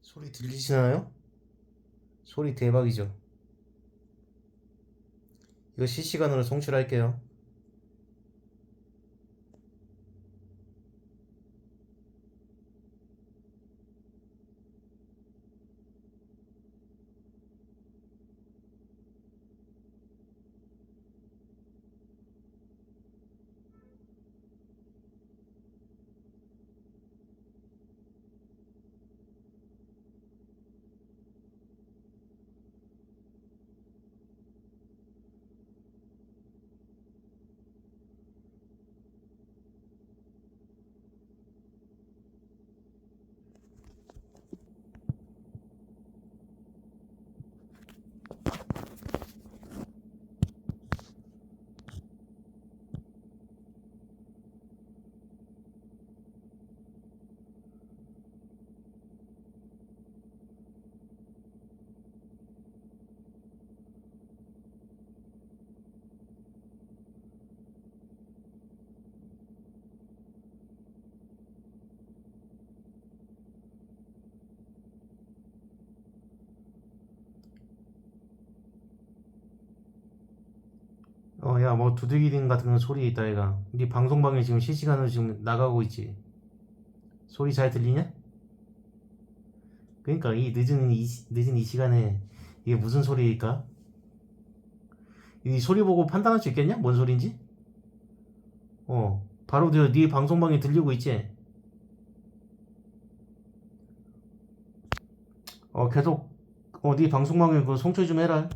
소리 들리시나요? 소리 대박이죠? 이거 실시간으로 송출할게요. 야, 뭐 두들기등 같은 소리 있다, 얘가. 네 방송방에 지금 실시간으로 지금 나가고 있지. 소리 잘 들리냐? 그러니까 늦은 이 시간에 이게 무슨 소리일까? 이 소리 보고 판단할 수 있겠냐? 뭔 소린지? 바로 네 방송방에 들리고 있지. 계속 네 방송방에 그 송출 좀 해라.